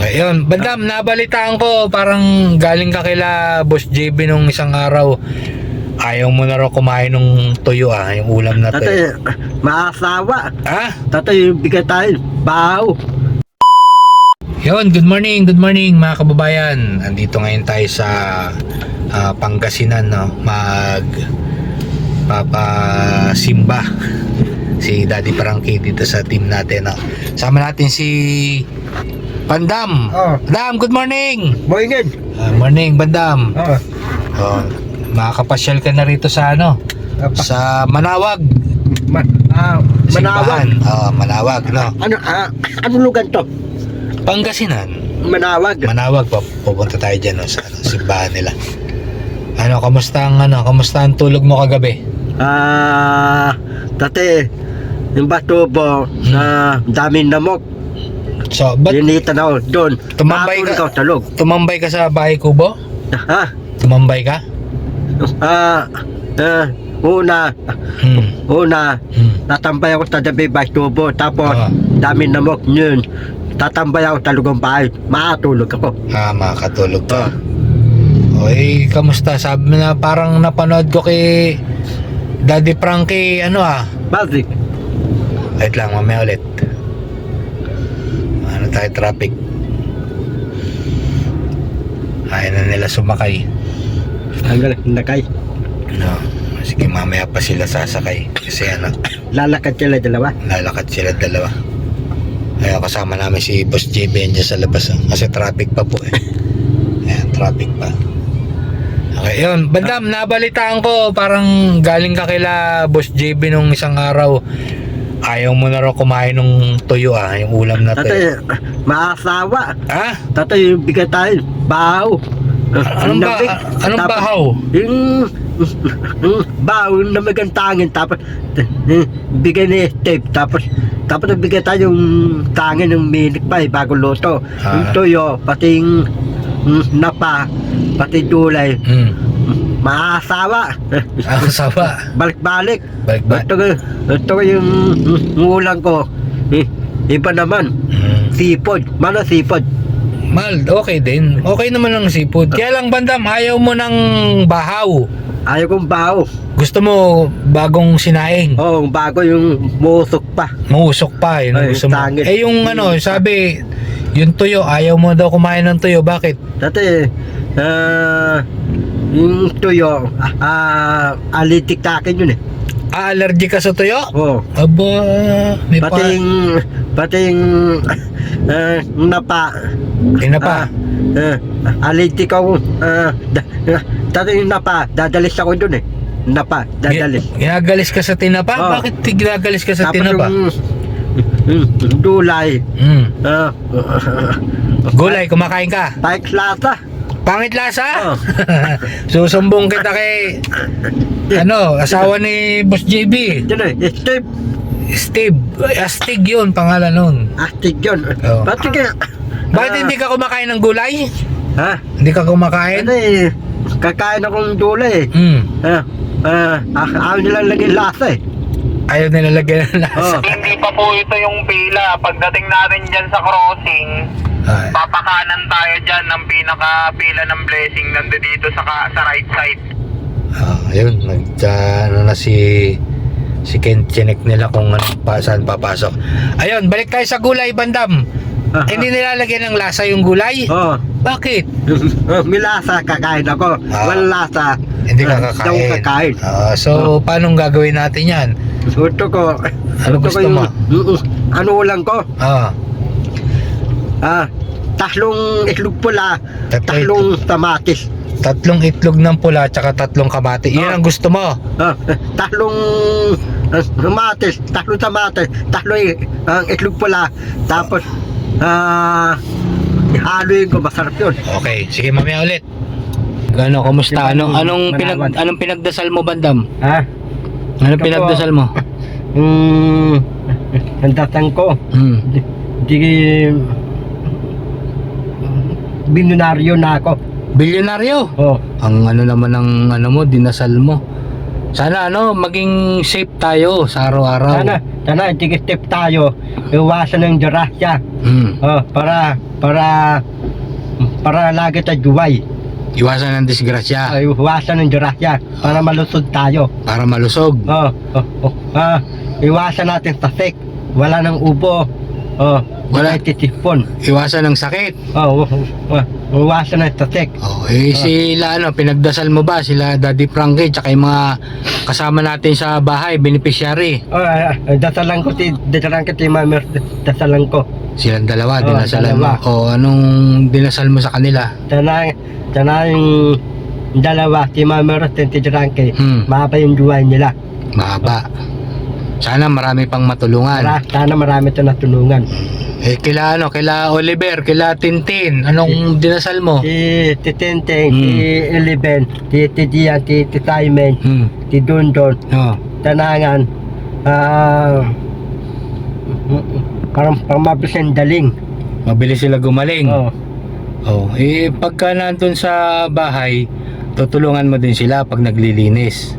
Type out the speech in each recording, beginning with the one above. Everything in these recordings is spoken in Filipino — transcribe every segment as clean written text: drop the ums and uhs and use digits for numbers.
Okay, yun. Bandam, nabalitaan ko parang galing ka kila Boss JB nung isang araw. Ayaw mo na raw kumain ng tuyo yung ulam na tuyo. Tatay, maasawa. Ha? Tatay, bigyan tayo. Bahaw. Yun, good morning mga kababayan. Andito ngayon tayo sa Pangasinan, no? Papasimba si Daddy Frankie dito sa team natin, no? Sama natin si Bandam. Bandam, good morning. Morning. Morning, Bandam. Oh. Makakapasyal ka na rito sa sa Manawag. Manawag. Simbahan. Manawag, no? Ano lugar to? Pangasinan. Manawag. Manawag, pupunta tayo dyan, no, sa simbahan nila. Kamusta ang tulog mo kagabi? Tatay, yung batubo na daming namok. So, ba't Linita na ako doon. Tumambay ka? Talog. tumambay ka sa bahay kubo? Ha? Tumambay ka? Una, Hmm. natambay ako sa dabi batubo. Tapos, daming namok yun. Tatambay ako sa lugang bahay. Makatulog ako. Makakatulog ka. Oy, kamusta? Sabi mo na parang napanood ko kay Daddy Frankie, Bakit? Wait lang, mamaya ulit. Tayo traffic. Ayaw na nila sumakay. Hanggang nakay. No. Sige, mamaya pa sila sasakay. Kasi Lalakad sila dalawa. lalakad sila dalawa. Kaya kasama namin si Boss JB dyan sa labas. Kasi traffic pa po eh. Ayan, traffic pa. Okay, yun. Bandam, nabalitaan ko parang galing ka kila Boss JB nung isang araw. Ayaw mo na raw kumain ng tuyo yung ulam na tuyo. Tatay, maasawa. Ha? Tatay, bigyan tayo. Bahaw. Anong bahaw? Yung bahaw na magantangin. Tapos, bigyan ni Steve. Tapos bigyan tayo yung tangin ng minik pa bago luto. Yung tuyo, pati yung napa, pati dulay. Maasawa. Asawa. Balik-balik. Balik-balik. Ito yung ulang ko. Iba naman. Sipod. Mana sipod? Mal, okay din. Okay naman ang seafood. Kaya lang, Bandam, ayaw mo ng bahaw. Ayaw kong bahaw. Gusto mo bagong sinaing. Oo, bago yung musok pa. Mausok pa, yun ang Ay, gusto mo. tangit. Yung sabi, yung tuyo, ayaw mo daw kumain ng tuyo. Bakit? Dati, yung tuyo, alitik sa akin yun eh. Allergic ka sa tuyo? Oo. Aba, may Pati yung napa. Tinapa. Alitik ako. Dati yung napa, dadalis ako dun eh. Napa, dadalis. Ginagalis ka sa tinapa? Oh. Bakit ginagalis ka sa tinapa? Yung dulay. Gulay, kumakain ka? Paik lasa. Pangit lasa? Oh. Susumbong kita kay asawa ni Boss JB. Yun eh, Steve. Steve. Astig yun, pangalan nun. Astig yun. Oh. Pati kaya, Bakit hindi ka kumakain ng gulay? ha? Hindi ka kumakain? Ano eh, kakain akong dulay eh. Ayaw nilang laging lasa eh. Ayaw nila lagyan ng lasa. Oh. Hindi pa po ito yung pila. Pagdating natin dyan sa crossing, papakanan tayo dyan ng pinaka-pila ng blessing nandito sa right side. Ayun, na si Ken chinek nila kung saan papasok. Ayun, balik tayo sa gulay, Bandam. Hindi nilalagyan ng lasa yung gulay? Oh. Bakit? May lasa, kakain ako. Walang lasa. Hindi ka kakain. Daw kakain. So, paano gagawin natin yan? Gusto ko. Ano gusto mo? Ano ulang ko? Tatlong itlog pula, tatlong tamatis. 3 itlog ng pula tsaka 3 kamati. Yan ang gusto mo? Tatlong tamatis, tatlong itlog pula. Tapos, haluin ko, masarap yun. Okay, sige, mamaya ulit. Kumusta? Anong pinagdasal mo, Bandam? Ha? Anong pinagdasal mo? Ang datang ko, di binunaryo na ako. Bilyonaryo? Oh. Ang naman ang mo, dinasal mo. Sana maging safe tayo sa araw-araw. Sana, sana step tayo, iwasan ng dirasya. Para lagi tayo duway. Iwasan ng disgrasya. Iwasan ng dirasya para malusog tayo. Para malusog. Iwasan natin tasik. Wala ng ubo. Wala titisipon. Iwasan ng sakit. Iwasan ng tasik. Sila pinagdasal mo ba? Sila Daddy Frankie tsaka yung mga kasama natin sa bahay, beneficiary. Dasalan ko Mami, dasalan ko. Silang dalawa, dinasalan dalawa. mo. Anong dinasal mo sa kanila? Sana yung dalawa, si Mami Ros at si Drangke, mahaba yung duway nila. Mahaba. Sana marami pang matulungan. Sana marami ito natulungan. Kila Oliver, kila Tintin, anong dinasal mo? Si Tinteng, si Eleven, si Dian, si Simon, si Dundon, Tanangan, parang mabilis ang daling. Mabilis sila gumaling. Pagka nandun sa bahay, tutulungan mo din sila pag naglilinis.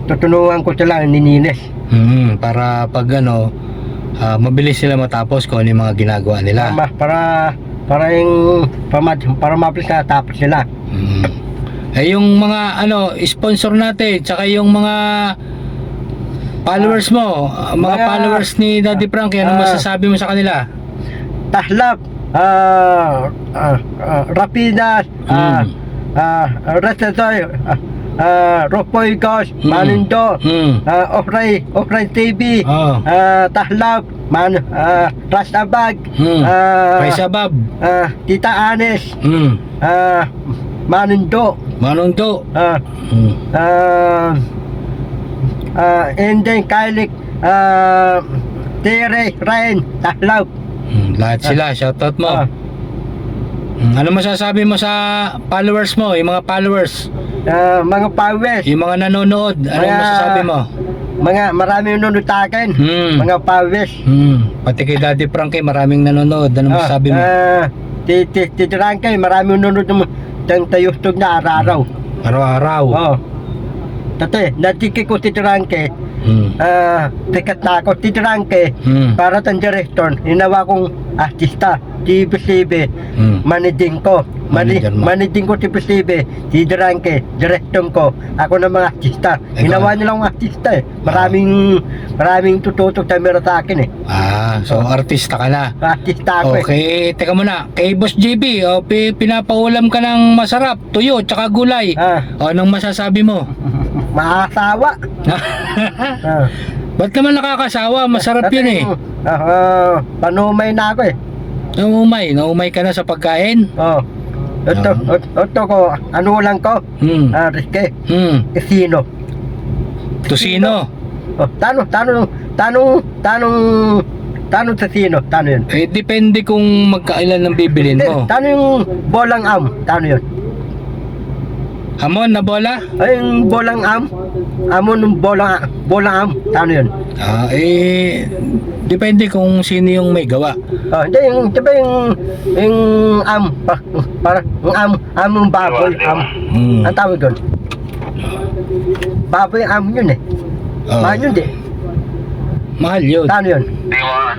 Tutulungan ko sila nininis. Para pag mabilis sila matapos kung ano yung mga ginagawa nila. Para mabilis na tapos sila. Yung mga sponsor natin, tsaka yung mga followers mo, mga followers ni Daddy Frankie, ano masasabi mo sa kanila? Tahlap, Rapidas, Restatoy, Ropoy Gosh, Manindo, Ofray TV, Tahlap, Rastabag, Raisabab, Tita Anes, Manindo, and then Kailik, Tere, Ryan, Tahlap. Lahat sila, shoutout mo. Ano masasabi mo sa followers mo, yung mga followers? Mga pawis. Yung mga nanonood, ano masasabi mo? Maraming nanonood sa akin. Mga pawis. Pati kay Daddy Frankie, maraming nanonood. Ano masasabi mo? Ti Frankie, maraming nanonood ng tayustog na araw-araw. Araw-araw? Tate, natikik ko si Frankie. Pikat na ako si Frankie. Para tang director, hinawa kong artista. TV7, managing ko. Managing ko TV7, si Frankie, director ko. Ako na mga artista. Hinawa nila akong artista eh. Maraming tututok na meron sa akin eh. So artista ka na. Artista ako Okay, teka muna. Kay Boss JB, pinapaulam ka ng masarap, tuyo, tsaka gulay. Anong masasabi mo? Maasawa. Ba't naman nakakasawa? Masarap yun eh. Panumay na ako eh. Naumay ka na sa pagkain? Ito ko, ano lang ko? Riske. Isino. Tusino. Tanong sa sino? Tano yun? Depende kung magkailan ng bibilin mo. Tano yung bolang tano yun? Hamon na bola? Ay, yung bolang amon ng bolang tano yun? Depende kung sino yung may gawa. Hindi, diba yung among baboy, ang tawag doon? Baboy yun eh. Mahal yun di? Mahal yun. Tano yun? Diwa.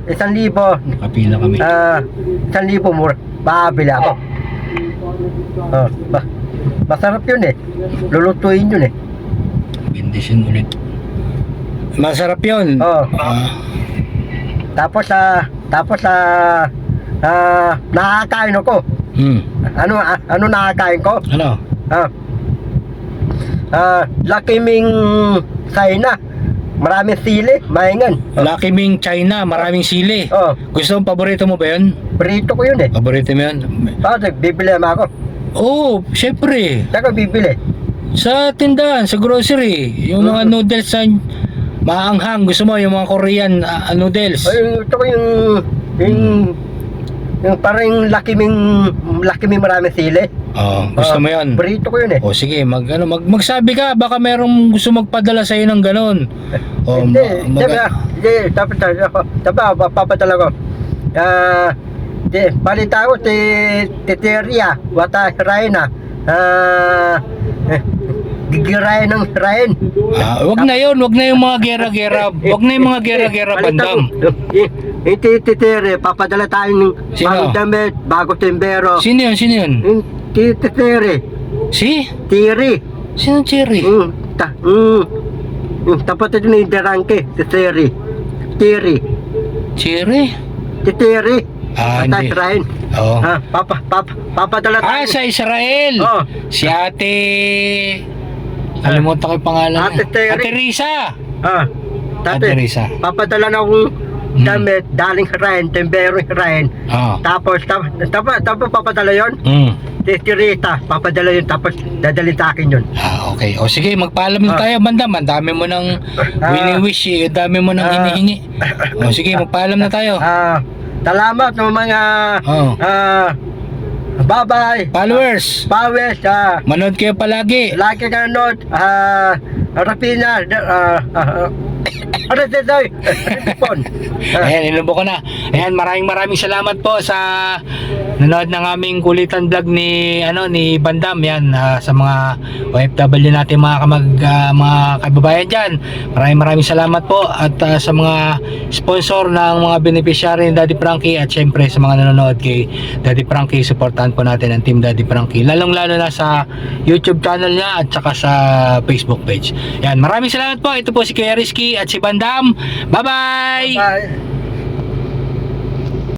1,000. Nakapila kami. 1,000 mura. Babili ako. Masarap yun eh. Lulutuin yun eh. Bendisyon ulit. Masarap yun. Tapos nakakain ako. Ano nakakain ko? Ano? Lucky Ming China. Maraming sili, mahingan. Lucky Ming China, maraming sili. Gusto mong paborito mo ba yun? Paborito ko yun eh. Paborito mo yun? Bibili naman ako. Syempre. Saka bibili. Sa tindahan, sa grocery, yung mga noodles na maanghang, gusto mo yung mga Korean noodles. Ito ko yung parang Lucky Ming maraming sili. Gusto mo yun? Paborito ko yun eh. Sige, magsabi ka, baka merong gusto magpadala sa'yo ng ganon. Hindi, dapat papadala ko. Balita ko si Teteria, Wata Raina, gigirayan ng rain. Wag na yun, wag na yung mga gera-gera. Wag na yung mga gera-gera, Bandam. Titire, papadala tayo ng Sino? bagong damit, bagong timbero. Sino yun? Sino yun? Titire, Si? tiri. Sino Cherry? Tapos ito na yung derangke, titiri. Tiri. Cherry? Titiri. Hindi. Rain. Oo. Papadala tayo. Sa Israel. Oo. Si ate... Kalimutan ko yung pangalan. Ate Terry. Ate Risa. Tate, Ate Risa. papadala na akong damit, daling rain, timbero rain. Oo. Tapos papadala yon. Tirita, papadala yun, tapos dadalhin sa akin yun. Okay. O sige, magpaalam na tayo, Bandam. Ang dami mo nang wini-wish eh. Ang dami mo nang hinihingi. O sige, magpaalam na tayo. Salamat ng mga bye-bye. Followers, Pawes, manood kayo palagi. lagi ka nanood, Rapina, Arasetoy, Ayan, inubo ko na. Ayan, maraming salamat po sa nanood ng aming kulitan vlog ni Bandam. Yan, sa mga OFW natin, mga kababayan dyan. Maraming salamat po. At sa mga sponsor ng mga beneficiary ni Daddy Frankie, at syempre sa mga nanonood kay Daddy Frankie, supportahan po natin ang Team Daddy Frankie, lalong lalo na sa YouTube channel niya at saka sa Facebook page. Yan, maraming salamat po. Ito po si Kuya Rizky at si Bandam. Bye bye. Bye.